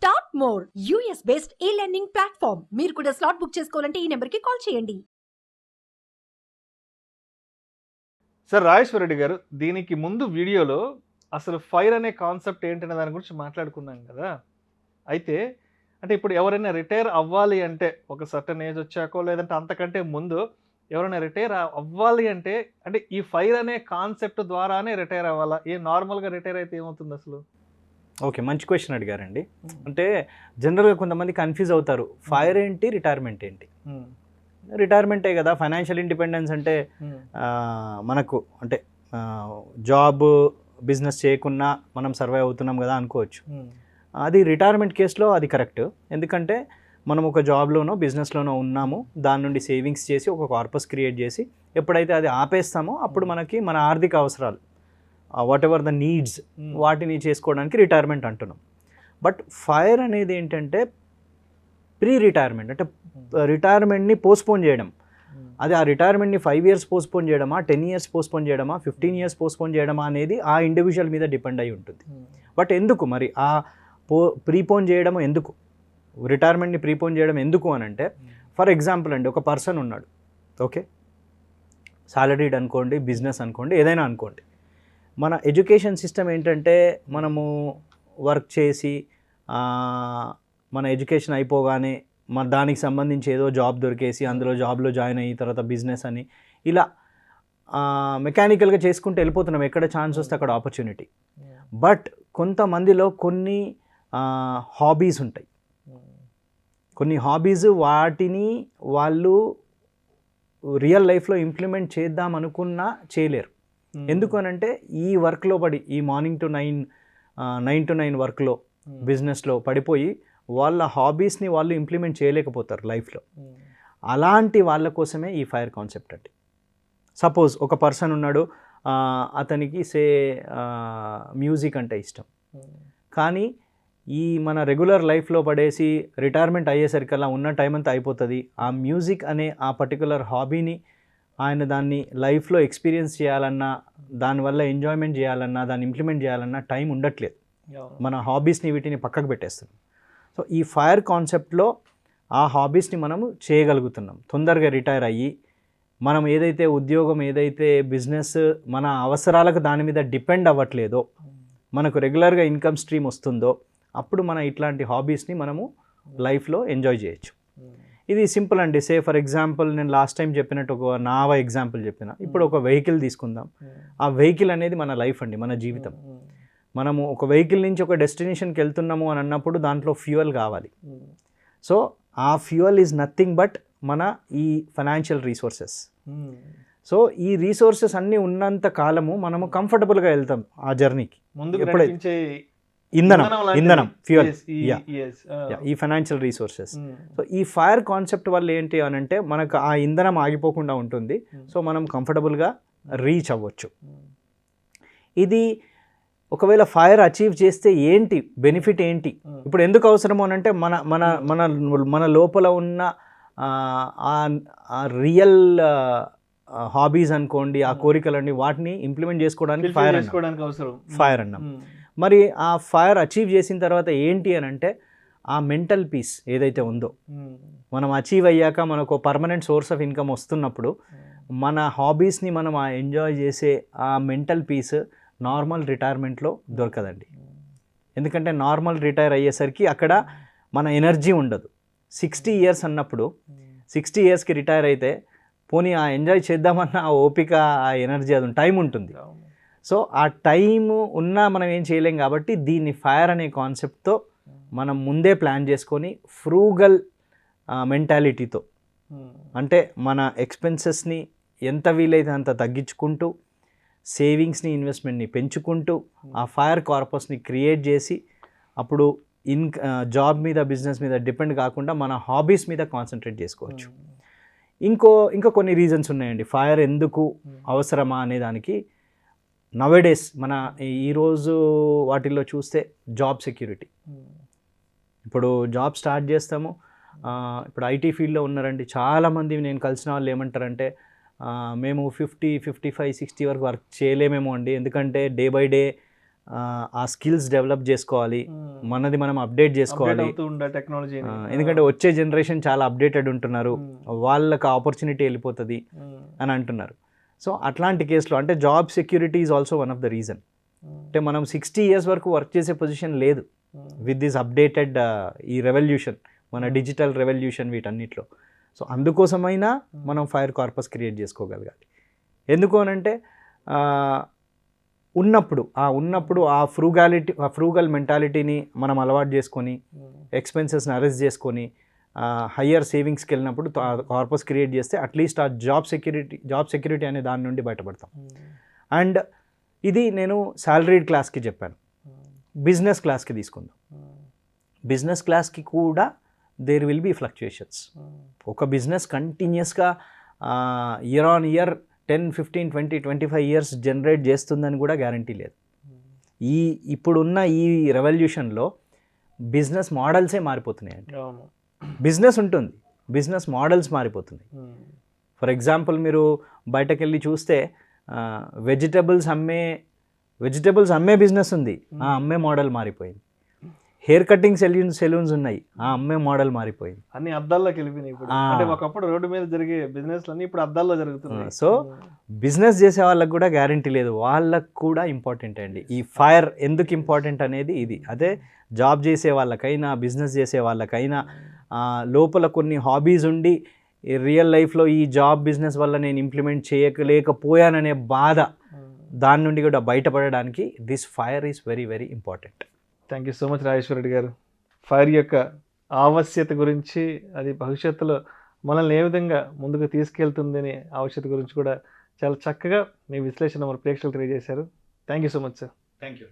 Start more US based ఈ learning platform. మీరు కూడా స్లాట్ బుక్ చేసుకోవాలంటే ఈ నెంబర్కి కాల్ చేయండి. సార్ రాజేశ్వర రెడ్డి గారు, దీనికి ముందు వీడియోలో అసలు ఫైర్ అనే కాన్సెప్ట్ ఏంటనే దాని గురించి మాట్లాడుకున్నాం కదా. అయితే అంటే ఇప్పుడు ఎవరైనా రిటైర్ అవ్వాలి అంటే ఒక సర్టన్ ఏజ్ వచ్చాకో లేదంటే అంతకంటే ముందు ఎవరైనా రిటైర్ అవ్వాలి అంటే ఈ ఫైర్ అనే కాన్సెప్ట్ ద్వారానే రిటైర్ అవ్వాలా? నార్మల్గా రిటైర్ అయితే ఏమవుతుంది అసలు? ఓకే, మంచి క్వశ్చన్ అడిగారండి. అంటే జనరల్గా కొంతమంది కన్ఫ్యూజ్ అవుతారు, ఫైర్ ఏంటి, రిటైర్మెంట్ ఏంటి. రిటైర్మెంటే కదా, ఫైనాన్షియల్ ఇండిపెండెన్స్ అంటే మనకు అంటే జాబ్ బిజినెస్ చేయకున్నా మనం సర్వైవ్ అవుతున్నాం కదా అనుకోవచ్చు. అది రిటైర్మెంట్ కేసులో అది కరెక్ట్. ఎందుకంటే మనం ఒక జాబ్లోనో బిజినెస్లోనో ఉన్నాము, దాని నుండి సేవింగ్స్ చేసి ఒక కార్పస్ క్రియేట్ చేసి ఎప్పుడైతే అది ఆపేస్తామో అప్పుడు మనకి మన ఆర్థిక అవసరాలు వాట్ ఎవర్ ద నీడ్స్ వాటిని చేసుకోవడానికి రిటైర్మెంట్ అంటున్నాం. బట్ ఫైర్ అనేది ఏంటంటే ప్రీ రిటైర్మెంట్, అంటే రిటైర్మెంట్ని పోస్ట్పోన్ చేయడం. అది ఆ రిటైర్మెంట్ని 5 years పోస్ట్పోన్ చేయడమా, 10 years పోస్ట్పోన్ చేయడమా, 15 years పోస్ట్పోన్ చేయడమా అనేది ఆ ఇండివిజువల్ మీద డిపెండ్ అయి ఉంటుంది. బట్ ఎందుకు మరి ఆ ప్రీపోన్ చేయడం ఎందుకు, రిటైర్మెంట్ని ప్రీపోన్ చేయడం ఎందుకు అని అంటే, ఫర్ ఎగ్జాంపుల్ అండి, ఒక పర్సన్ ఉన్నాడు, ఓకే, సాలరీడ్ అనుకోండి, బిజినెస్ అనుకోండి, ఏదైనా అనుకోండి. మన ఎడ్యుకేషన్ సిస్టమ్ ఏంటంటే మనము వర్క్ చేసి మన ఎడ్యుకేషన్ అయిపోగానే మన దానికి సంబంధించి ఏదో జాబ్ దొరికేసి అందులో జాబ్లో జాయిన్ అయ్యి తర్వాత బిజినెస్ అని ఇలా మెకానికల్గా చేసుకుంటూ వెళ్ళిపోతున్నాం, ఎక్కడ ఛాన్స్ వస్తే అక్కడ ఆపర్చునిటీ. బట్ కొంతమందిలో కొన్ని హాబీస్ ఉంటాయి, కొన్ని హాబీస్ వాటిని వాళ్ళు రియల్ లైఫ్లో ఇంప్లిమెంట్ చేద్దాం అనుకున్నా చేయలేరు. ఎందుకు అనంటే ఈ వర్క్లో పడి, ఈ మార్నింగ్ టు 9 to 9 వర్క్లో బిజినెస్లో పడిపోయి వాళ్ళ హాబీస్ని వాళ్ళు ఇంప్లిమెంట్ చేయలేకపోతారు లైఫ్లో. అలాంటి వాళ్ళ కోసమే ఈ ఫైర్ కాన్సెప్ట్ అండి. సపోజ్ ఒక పర్సన్ ఉన్నాడు, అతనికి మ్యూజిక్ అంటే ఇష్టం, కానీ ఈ మన రెగ్యులర్ లైఫ్లో పడేసి రిటైర్మెంట్ అయ్యేసరికల్లా ఉన్న టైం అంతా అయిపోతుంది. ఆ మ్యూజిక్ అనే ఆ పర్టికులర్ హాబీని ఆయన దాన్ని లైఫ్లో ఎక్స్పీరియన్స్ చేయాలన్నా, దానివల్ల ఎంజాయ్మెంట్ చేయాలన్నా, దాన్ని ఇంప్లిమెంట్ చేయాలన్నా టైం ఉండట్లేదు. మన హాబీస్ని వీటిని పక్కకు పెట్టేస్తున్నాం. సో ఈ ఫైర్ కాన్సెప్ట్లో ఆ హాబీస్ని మనము చేయగలుగుతున్నాం. తొందరగా రిటైర్ అయ్యి మనం ఏదైతే ఉద్యోగం, ఏదైతే బిజినెస్ మన అవసరాలకు దాని మీద డిపెండ్ అవ్వట్లేదో, మనకు రెగ్యులర్గా ఇన్కమ్ స్ట్రీమ్ వస్తుందో, అప్పుడు మన ఇట్లాంటి హాబీస్ని మనము లైఫ్లో ఎంజాయ్ చేయొచ్చు. ఇది సింపుల్ అండి. సే ఫర్ ఎగ్జాంపుల్, నేను లాస్ట్ టైం చెప్పినట్టు ఒక నావా ఎగ్జాంపుల్ చెప్పిన, ఇప్పుడు ఒక వెహికల్ తీసుకుందాం. ఆ వెహికల్ అనేది మన లైఫ్ అండి, మన జీవితం. మనము ఒక వెహికల్ నుంచి ఒక డెస్టినేషన్కి వెళ్తున్నాము అని అన్నప్పుడు దాంట్లో ఫ్యూయల్ కావాలి. సో ఆ ఫ్యూయల్ ఈజ్ నథింగ్ బట్ మన ఈ ఫైనాన్షియల్ రీసోర్సెస్. సో ఈ రీసోర్సెస్ అన్నీ ఉన్నంత కాలము మనము కంఫర్టబుల్గా వెళ్తాం ఆ జర్నీకి. ఎప్పుడైతే ఇంధనం ఫ్యూయల్, ఈ ఫైనాన్షియల్ రీసోర్సెస్. సో ఈ ఫైర్ కాన్సెప్ట్ వల్ల ఏంటి అని అంటే మనకు ఆ ఇంధనం ఆగిపోకుండా ఉంటుంది. సో మనం కంఫర్టబుల్గా రీచ్ అవ్వచ్చు. ఇది ఒకవేళ ఫైర్ అచీవ్ చేస్తే ఏంటి బెనిఫిట్ ఏంటి, ఇప్పుడు ఎందుకు అవసరము అని అంటే మన మన మన మన లోపల ఉన్న ఆ రియల్ హాబీస్ అనుకోండి, ఆ కోరికలన్నీ వాటిని ఇంప్లిమెంట్ చేసుకోవడానికి ఫైర్ అన్నాం. మరి ఆ ఫైర్ అచీవ్ చేసిన తర్వాత ఏంటి అని అంటే ఆ మెంటల్ పీస్ ఏదైతే ఉందో, మనం అచీవ్ అయ్యాక మనకు పర్మనెంట్ సోర్స్ ఆఫ్ ఇన్కమ్ వస్తున్నప్పుడు మన హాబీస్ని మనం ఎంజాయ్ చేసే ఆ మెంటల్ పీస్ నార్మల్ రిటైర్మెంట్లో దొరకదండి. ఎందుకంటే నార్మల్ రిటైర్ అయ్యేసరికి అక్కడ మన ఎనర్జీ ఉండదు. 60 years అన్నప్పుడు 60 yearsకి రిటైర్ అయితే పోనీ ఆ ఎంజాయ్ చేద్దామన్న ఆ ఓపిక, ఆ ఎనర్జీ, అది టైం ఉంటుంది. సో ఆ టైము ఉన్నా మనం ఏం చేయలేం. కాబట్టి దీన్ని ఫైర్ అనే కాన్సెప్ట్తో మనం ముందే ప్లాన్ చేసుకొని ఫ్రూగల్ మెంటాలిటీతో, అంటే మన ఎక్స్పెన్సెస్ని ఎంత వీలైతే అంత తగ్గించుకుంటూ, సేవింగ్స్ని, ఇన్వెస్ట్మెంట్ని పెంచుకుంటూ ఆ ఫైర్ కార్పస్ని క్రియేట్ చేసి అప్పుడు జాబ్ మీద, బిజినెస్ మీద డిపెండ్ కాకుండా మన హాబీస్ మీద కాన్సన్ట్రేట్ చేసుకోవచ్చు. ఇంకా కొన్ని రీజన్స్ ఉన్నాయండి ఫైర్ ఎందుకు అవసరమా అనే దానికి. నవేడేస్ మన ఈరోజు వాటిల్లో చూస్తే జాబ్ సెక్యూరిటీ. ఇప్పుడు జాబ్ స్టార్ట్ చేస్తాము, ఇప్పుడు ఐటీ ఫీల్డ్లో ఉన్నారండి చాలామంది, నేను కలిసిన వాళ్ళు ఏమంటారంటే మేము 50, 55, 60 వరకు వర్క్ చేయలేమేమో అండి, ఎందుకంటే డే బై డే ఆ స్కిల్స్ డెవలప్ చేసుకోవాలి, మనది మనం అప్డేట్ చేసుకోవాలి. టెక్నాలజీ ఎందుకంటే వచ్చే జనరేషన్ చాలా అప్డేటెడ్ ఉంటున్నారు, వాళ్ళకి ఆపర్చునిటీ వెళ్ళిపోతుంది అని అంటున్నారు. సో అట్లాంటి కేసులో అంటే job security is also one of the reason. అంటే మనం 60 years వరకు వర్క్ చేసే పొజిషన్ లేదు విత్ దిస్ అప్డేటెడ్ ఈ రెవల్యూషన్, మన డిజిటల్ రెవల్యూషన్ వీటన్నిటిలో. సో అందుకోసమైనా మనం ఫైర్ కార్పస్ క్రియేట్ చేసుకోగలగాలి. ఎందుకు అనంటే ఉన్నప్పుడు ఆ ఫ్రూగల్ మెంటాలిటీని మనం అలవాటు చేసుకొని ఎక్స్పెన్సెస్ని అరెస్ట్ చేసుకొని హయ్యర్ సేవింగ్స్కి వెళ్ళినప్పుడు కార్పస్ క్రియేట్ చేస్తే అట్లీస్ట్ ఆ జాబ్ సెక్యూరిటీ అనే దాని నుండి బయటపడతాం. అండ్ ఇది నేను సాలరీడ్ క్లాస్కి చెప్పాను. బిజినెస్ క్లాస్కి తీసుకుందాం. బిజినెస్ క్లాస్కి కూడా దేర్ విల్ బీ ఫ్లక్చుయేషన్స్. ఒక బిజినెస్ కంటిన్యూస్గా year on year 10, 15, 20, 25 years generate చేస్తుందని కూడా గ్యారంటీ లేదు. ఇప్పుడున్న ఈ రెవల్యూషన్లో బిజినెస్ మోడల్సే మారిపోతున్నాయండి. బిజినెస్ ఉంటుంది, బిజినెస్ మోడల్స్ మారిపోతున్నాయి. ఫర్ ఎగ్జాంపుల్ మీరు బయటకు వెళ్ళి చూస్తే వెజిటబుల్స్ అమ్మే బిజినెస్ ఉంది, ఆ అమ్మే మోడల్ మారిపోయింది. హెయిర్ కటింగ్ సెలూన్స్ ఉన్నాయి, ఆ అమ్మే మోడల్ మారిపోయింది. అన్ని అద్దాల్లోకి వెళ్ళిపోయినాయి ఇప్పుడు. అంటే ఒకప్పుడు రోడ్డు మీద జరిగే బిజినెస్ అన్ని ఇప్పుడు అద్దాల్లో జరుగుతున్నాయి. సో బిజినెస్ చేసే వాళ్ళకి కూడా గ్యారంటీ లేదు, వాళ్ళకు కూడా ఇంపార్టెంట్ అండి. ఈ ఫైర్ ఎందుకు ఇంపార్టెంట్ అనేది ఇది. అదే జాబ్ చేసే వాళ్ళకైనా బిజినెస్ చేసే వాళ్ళకైనా లోపల కొన్ని హాబీస్ ఉండి రియల్ లైఫ్లో ఈ జాబ్ బిజినెస్ వల్ల నేను ఇంప్లిమెంట్ చేయలేకపోయాననే బాధ, దాని నుండి కూడా బయటపడడానికి this fire is very very important. Thank you so much Rajeshwara Reddy గారు. ఫైర్ యొక్క ఆవశ్యకత గురించి, అది భవిష్యత్తులో మనల్ని ఏ విధంగా ముందుకు తీసుకెళ్తుందనే ఆవశ్యకత గురించి కూడా చాలా చక్కగా మీ విశ్లేషణ మన ప్రేక్షకులు తెలియజేశారు. Thank you so much sir. Thank you.